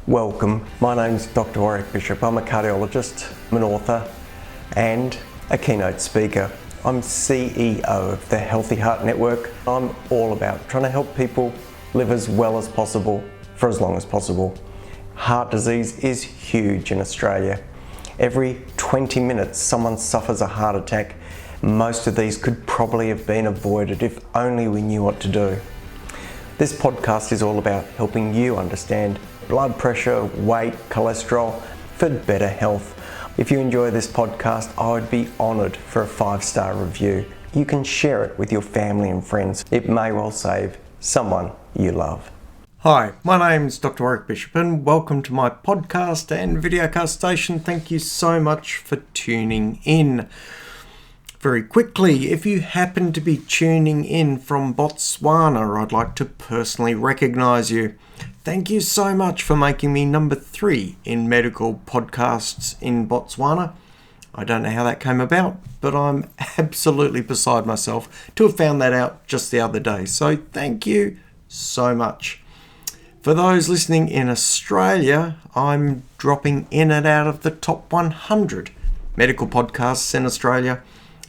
Welcome, my name's Doctor Warrick Bishop. I'm a cardiologist, I'm an author and a keynote speaker. I'm CEO of the Healthy Heart Network. I'm all about trying to help people live as well as possible for as long as possible. Heart disease is huge in Australia. Every 20 minutes someone suffers a heart attack. Most of these could probably have been avoided if only we knew what to do. This podcast is all about helping you understand blood pressure, weight, cholesterol for better health. If you enjoy this podcast, I would be honoured for a 5-star review. You can share it with your family and friends. It may well save someone you love. Hi, my name's Dr. Warrick Bishop and welcome to my podcast and videocast station. Thank you so much for tuning in. Very quickly, if you happen to be tuning in from Botswana, I'd like to personally recognise you. Thank you so much for making me number 3 in medical podcasts in Botswana. I don't know how that came about, but I'm absolutely beside myself to have found that out just the other day. So thank you so much. For those listening in Australia, I'm dropping in and out of the top 100 medical podcasts in Australia.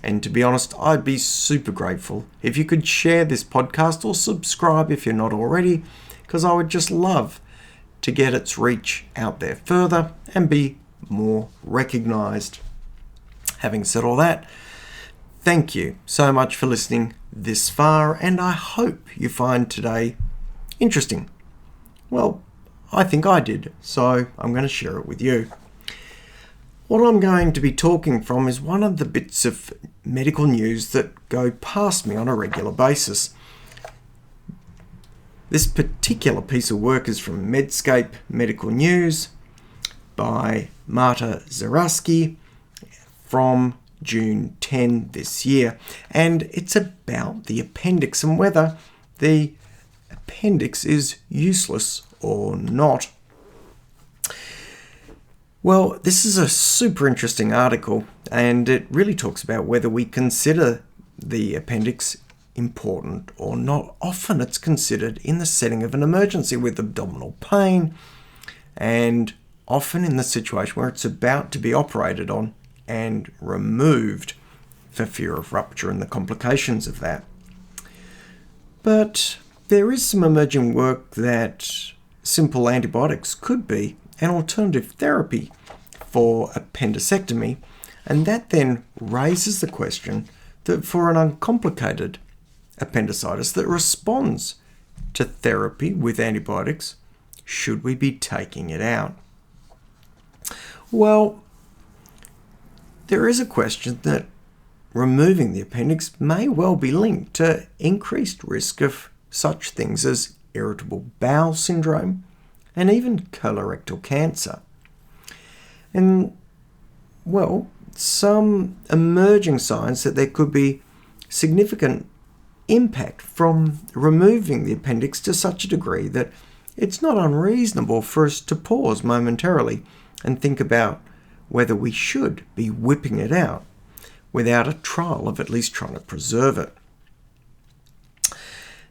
And to be honest, I'd be super grateful if you could share this podcast or subscribe if you're not already, because I would just love to get its reach out there further and be more recognised. Having said all that, thank you so much for listening this far, and I hope you find today interesting. Well, I think I did, so I'm going to share it with you. What I'm going to be talking from is one of the bits of medical news that go past me on a regular basis. This particular piece of work is from Medscape Medical News by Marta Zaraski from June 10 this year. And it's about the appendix and whether the appendix is useless or not. Well, this is a super interesting article, and it really talks about whether we consider the appendix important or not. Often it's considered in the setting of an emergency with abdominal pain, and often in the situation where it's about to be operated on and removed for fear of rupture and the complications of that. But there is some emerging work that simple antibiotics could be an alternative therapy for appendicectomy, and that then raises the question that for an uncomplicated appendicitis that responds to therapy with antibiotics, should we be taking it out? Well, there is a question that removing the appendix may well be linked to increased risk of such things as irritable bowel syndrome and even colorectal cancer. And, well, some emerging signs that there could be significant impact from removing the appendix to such a degree that it's not unreasonable for us to pause momentarily and think about whether we should be whipping it out without a trial of at least trying to preserve it.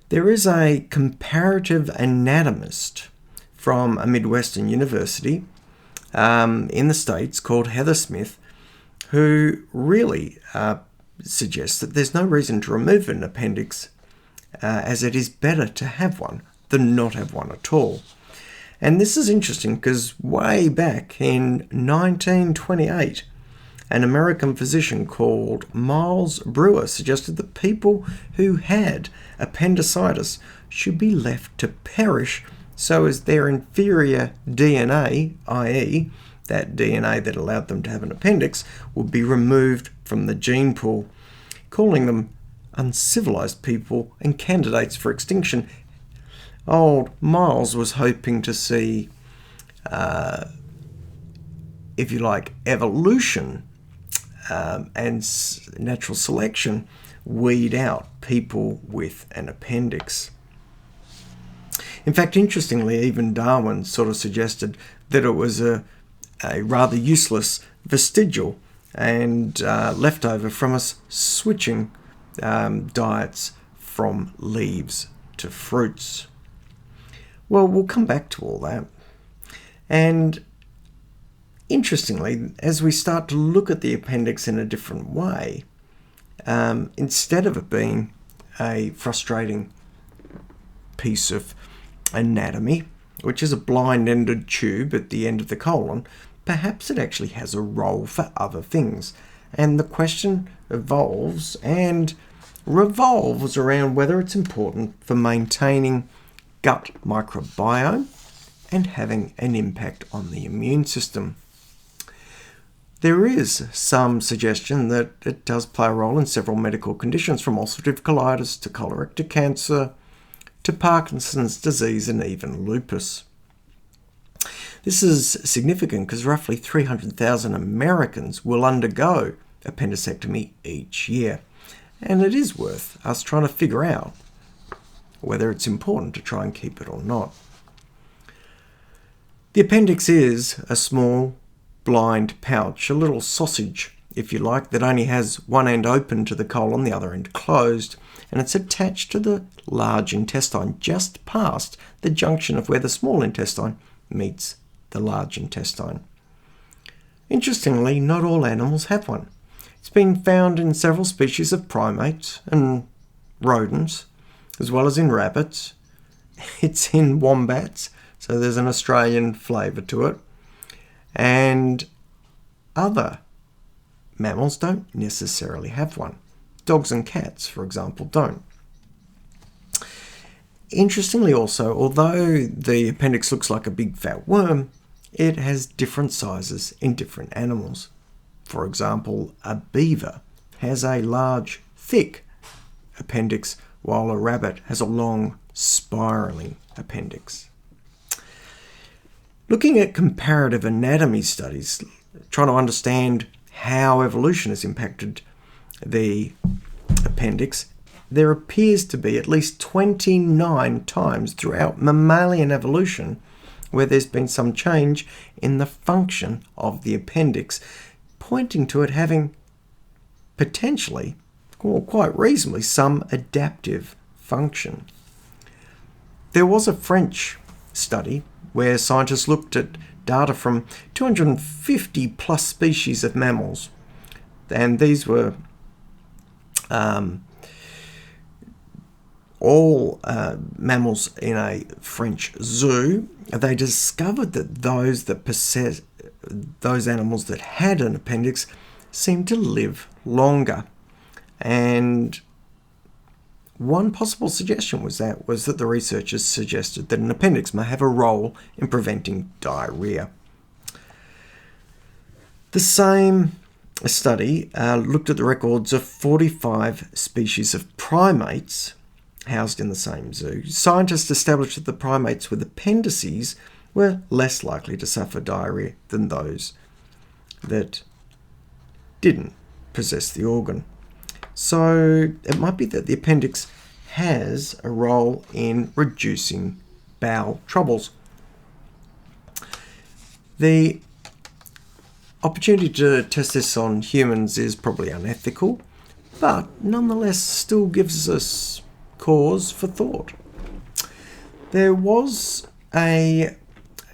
There is a comparative anatomist from a Midwestern university in the States called Heather Smith, who really suggests that there's no reason to remove an appendix as it is better to have one than not have one at all. And this is interesting because way back in 1928, an American physician called Miles Brewer suggested that people who had appendicitis should be left to perish so as their inferior DNA, i.e. that DNA that allowed them to have an appendix, would be removed from the gene pool, calling them uncivilized people and candidates for extinction. Old Miles was hoping to see, if you like, evolution and natural selection weed out people with an appendix. In fact, interestingly, even Darwin sort of suggested that it was a rather useless vestigial and leftover from us switching diets from leaves to fruits. Well, we'll come back to all that. And interestingly, as we start to look at the appendix in a different way, instead of it being a frustrating piece of anatomy, which is a blind-ended tube at the end of the colon, perhaps it actually has a role for other things. And the question evolves and revolves around whether it's important for maintaining gut microbiome and having an impact on the immune system. There is some suggestion that it does play a role in several medical conditions, from ulcerative colitis to colorectal cancer to Parkinson's disease and even lupus. This is significant because roughly 300,000 Americans will undergo appendicectomy each year, and it is worth us trying to figure out whether it's important to try and keep it or not. The appendix is a small blind pouch, a little sausage, if you like, that only has one end open to the colon, the other end closed, and it's attached to the large intestine, just past the junction of where the small intestine meets the large intestine. Interestingly, not all animals have one. It's been found in several species of primates and rodents, as well as in rabbits. It's in wombats, so there's an Australian flavour to it. And other mammals don't necessarily have one. Dogs and cats, for example, don't. Interestingly also, although the appendix looks like a big fat worm, it has different sizes in different animals. For example, a beaver has a large, thick appendix, while a rabbit has a long, spiraling appendix. Looking at comparative anatomy studies, trying to understand how evolution has impacted the appendix, there appears to be at least 29 times throughout mammalian evolution where there's been some change in the function of the appendix, pointing to it having potentially, or quite reasonably, some adaptive function. There was a French study where scientists looked at data from 250 plus species of mammals, and these were all mammals in a French zoo. They discovered that those animals that had an appendix seemed to live longer, and one possible suggestion was that the researchers suggested that an appendix may have a role in preventing diarrhea. The same study looked at the records of 45 species of primates housed in the same zoo. Scientists established that the primates with appendices were less likely to suffer diarrhea than those that didn't possess the organ. So it might be that the appendix has a role in reducing bowel troubles. The opportunity to test this on humans is probably unethical, but nonetheless still gives us cause for thought. There was a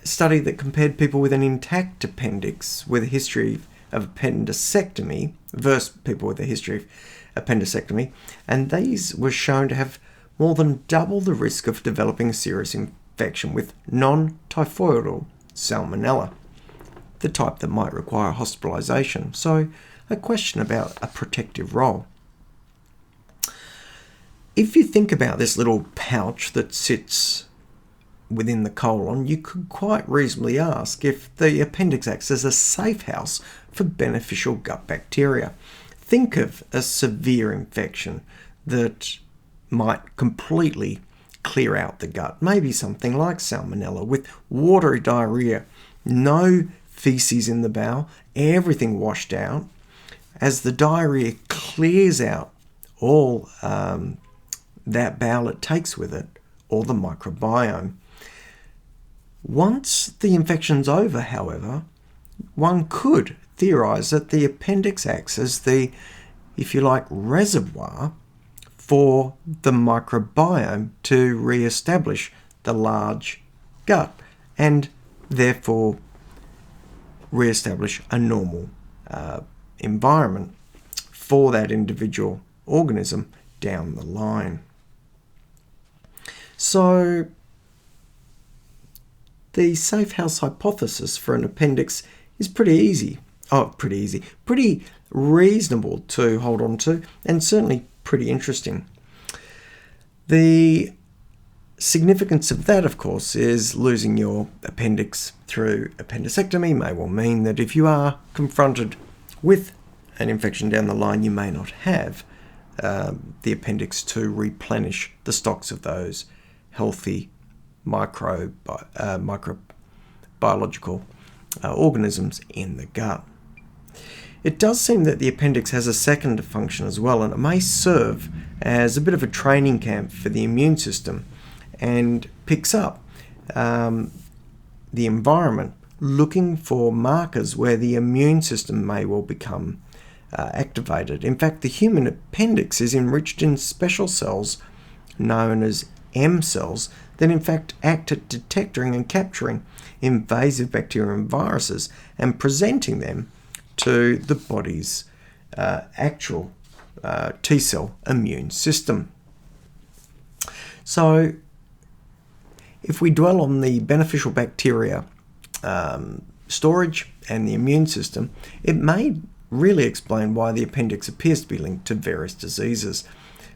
study that compared people with an intact appendix with a history of appendicectomy versus people with a history of appendicectomy, and these were shown to have more than double the risk of developing a serious infection with non-typhoidal salmonella, the type that might require hospitalization. So a question about a protective role. If you think about this little pouch that sits within the colon, you could quite reasonably ask if the appendix acts as a safe house for beneficial gut bacteria. Think of a severe infection that might completely clear out the gut, maybe something like salmonella with watery diarrhea, no feces in the bowel, everything washed out. As the diarrhea clears out all that bowel it takes with it, or the microbiome. Once the infection's over, however, one could theorize that the appendix acts as the, if you like, reservoir for the microbiome to re-establish the large gut and therefore re-establish a normal environment for that individual organism down the line. So the safe house hypothesis for an appendix is pretty reasonable to hold on to, and certainly pretty interesting. The significance of that, of course, is losing your appendix through appendicectomy may well mean that if you are confronted with an infection down the line, you may not have the appendix to replenish the stocks of those healthy microbiological organisms in the gut. It does seem that the appendix has a second function as well, and it may serve as a bit of a training camp for the immune system and picks up the environment, looking for markers where the immune system may well become activated. In fact, the human appendix is enriched in special cells known as M cells that in fact act at detecting and capturing invasive bacteria and viruses and presenting them to the body's actual T-cell immune system. So if we dwell on the beneficial bacteria storage and the immune system, it may really explain why the appendix appears to be linked to various diseases.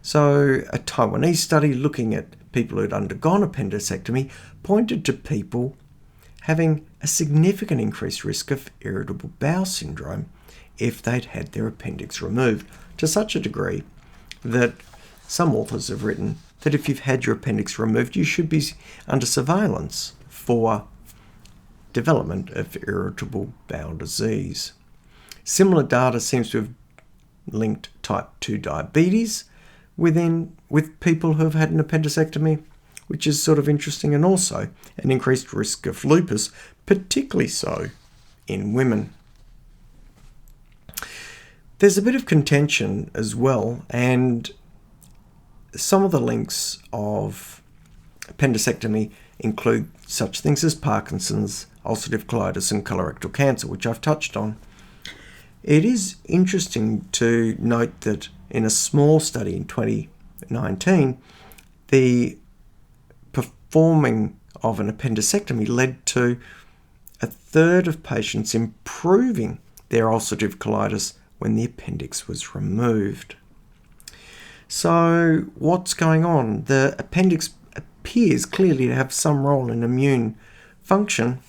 So a Taiwanese study looking at people who'd undergone appendicectomy pointed to people having a significant increased risk of irritable bowel syndrome if they'd had their appendix removed, to such a degree that some authors have written that if you've had your appendix removed, you should be under surveillance for development of irritable bowel disease. Similar data seems to have linked type 2 diabetes with people who have had an appendicectomy, which is sort of interesting, and also an increased risk of lupus, particularly so in women. There's a bit of contention as well, and some of the links of appendicectomy include such things as Parkinson's, ulcerative colitis, and colorectal cancer, which I've touched on. It is interesting to note that in a small study in 2019, the performing of an appendicectomy led to a third of patients improving their ulcerative colitis when the appendix was removed. So what's going on? The appendix appears clearly to have some role in immune function.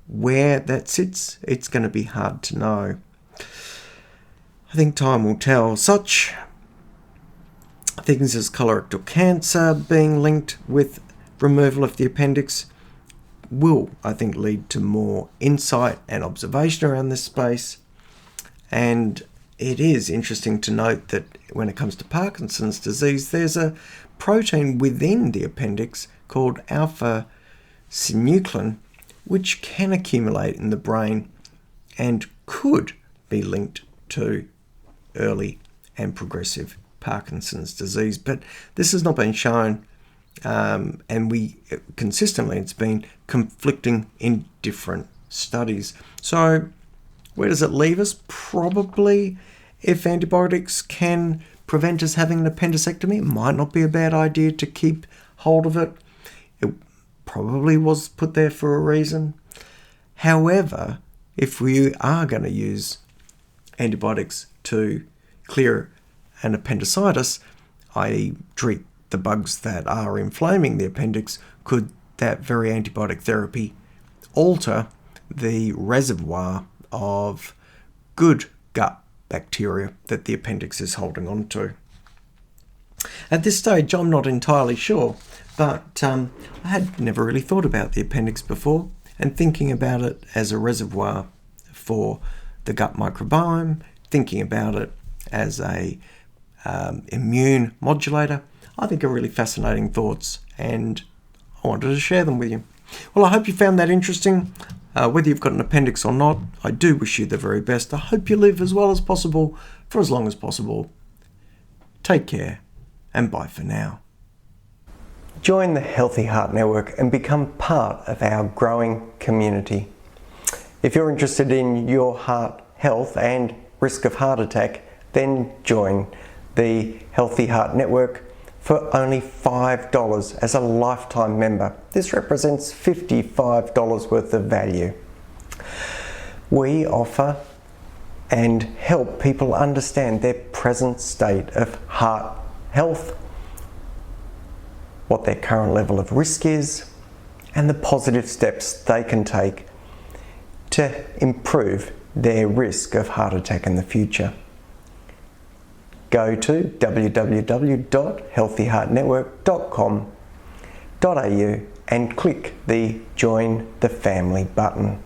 Where that sits, it's going to be hard to know. I think time will tell. Such things as colorectal cancer being linked with removal of the appendix will, I think, lead to more insight and observation around this space. And it is interesting to note that when it comes to Parkinson's disease, there's a protein within the appendix called alpha-synuclein, which can accumulate in the brain and could be linked to early and progressive Parkinson's disease. But this has not been shown, and it's been conflicting in different studies. So where does it leave us? Probably if antibiotics can prevent us having an appendicectomy, it might not be a bad idea to keep hold of it. It probably was put there for a reason. However, if we are going to use antibiotics to clear an appendicitis, i.e. treat the bugs that are inflaming the appendix, could that very antibiotic therapy alter the reservoir of good gut bacteria that the appendix is holding on to? At this stage, I'm not entirely sure, but I had never really thought about the appendix before, and thinking about it as a reservoir for the gut microbiome, thinking about it as a immune modulator, I think are really fascinating thoughts, and I wanted to share them with you. Well, I hope you found that interesting. Whether you've got an appendix or not, I do wish you the very best. I hope you live as well as possible for as long as possible. Take care, and bye for now. Join the Healthy Heart Network and become part of our growing community. If you're interested in your heart health and risk of heart attack, then join the Healthy Heart Network for only $5 as a lifetime member. This represents $55 worth of value. We offer and help people understand their present state of heart health, what their current level of risk is, and the positive steps they can take to improve their risk of heart attack in the future. Go to www.healthyheartnetwork.com.au and click the Join the Family button.